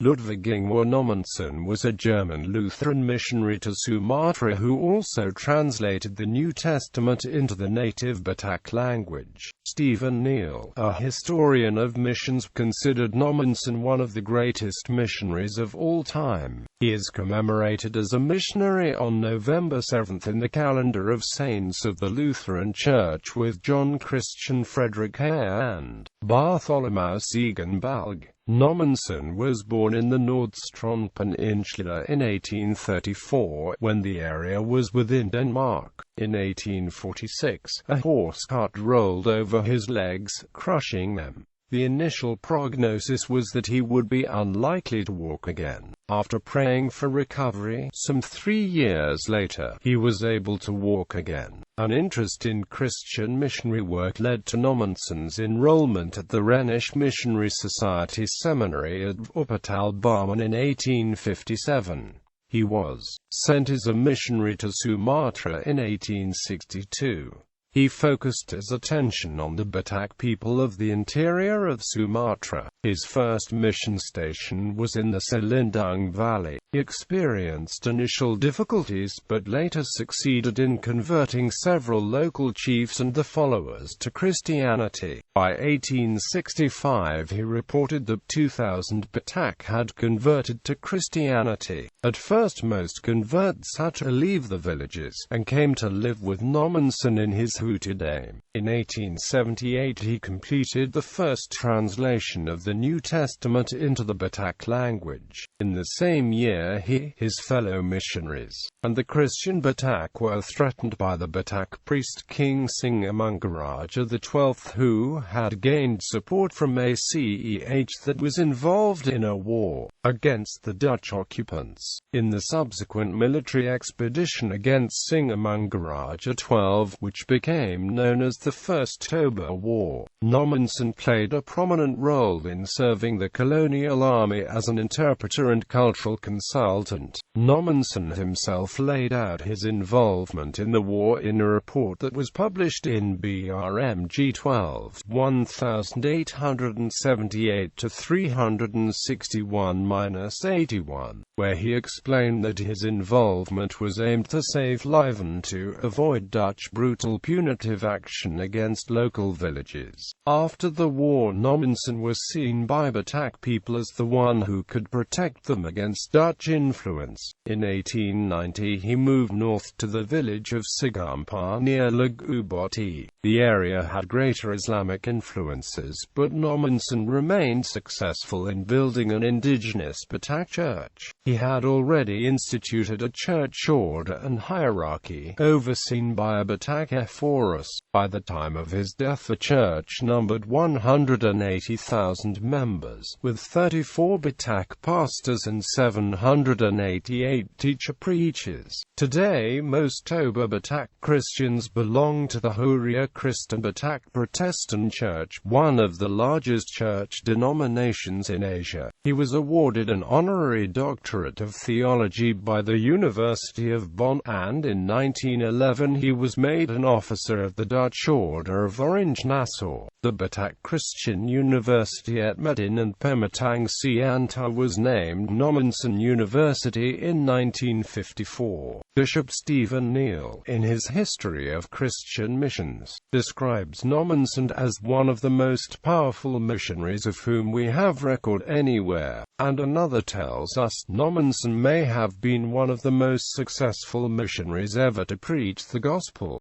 Ludwig Ingwer Nommensen was a German Lutheran missionary to Sumatra who also translated the New Testament into the native Batak language. Stephen Neill, a historian of missions, considered Nommensen one of the greatest missionaries of all time. He is commemorated as a missionary on November 7 in the calendar of saints of the Lutheran Church, with John Christian Frederick and Bartholomäus. Ziegenbalg.Nommensen was born in the Nordstrand peninsula in 1834, when the area was within Denmark. In 1846, a horse cart rolled over his legs, crushing them. The initial prognosis was that he would be unlikely to walk again. After praying for recovery, some 3 years later, he was able to walk again. An interest in Christian missionary work led to Nommensen's enrollment at the Rhenish Missionary Society Seminary at Wuppertal-Barmen in 1857. He was sent as a missionary to Sumatra in 1862. He focused his attention on the Batak people of the interior of Sumatra. His first mission station was in the Selindung Valley. He experienced initial difficulties, but later succeeded in converting several local chiefs and the followers to Christianity. By 1865 he reported that 2,000 Batak had converted to Christianity. At first most converts had to leave the villages, and came to live with Nommensen in his Hutidame. In 1878 he completed the first translation of the New Testament into the Batak language. In the same year he, his fellow missionaries, and the Christian Batak were threatened by the Batak priest King Singamangaraja XII, who had gained support from a Ceh that was involved in a war against the Dutch occupants. In the subsequent military expedition against Singamangaraja XII, which became known as the First Toba War, Nommensen played a prominent role in serving the colonial army as an interpreter and cultural consultant. Nommensen himself laid out his involvement in the war in a report that was published in BRMG 12, 1878-361-81, where he explained that his involvement was aimed to save lives and to avoid Dutch brutal punitive action against local villages. After the war, Nommensen was seen by Batak people as the one who could protect them against Dutch influence. In 1890 he moved north to the village of Ziegenbalg near Laguboti. The area had greater Islamic influences, but Nommensen remained successful in building an indigenous Batak church. He had already instituted a church order and hierarchy, overseen by a Batak ephorus. By the time of his death the church numbered 180,000 members, with 34 Batak pastors and 788 teacher-preachers. Today most Toba Batak Christians belong to the Huria Christian Batak Protestant Church, one of the largest church denominations in Asia. He was awarded an honorary doctorate of theology by the University of Bonn, and in 1911 he was made an officer of the Dutch Order of Orange Nassau. The Batak Christian University at Medan and Pematang Siantar was named Nommensen University in 1954. Bishop Stephen Neill, in his History of Christian Missions, describes Nommensen as one of the most powerful missionaries of whom we have record anywhere, and another tells us Nommensen may have been one of the most successful missionaries ever to preach the gospel.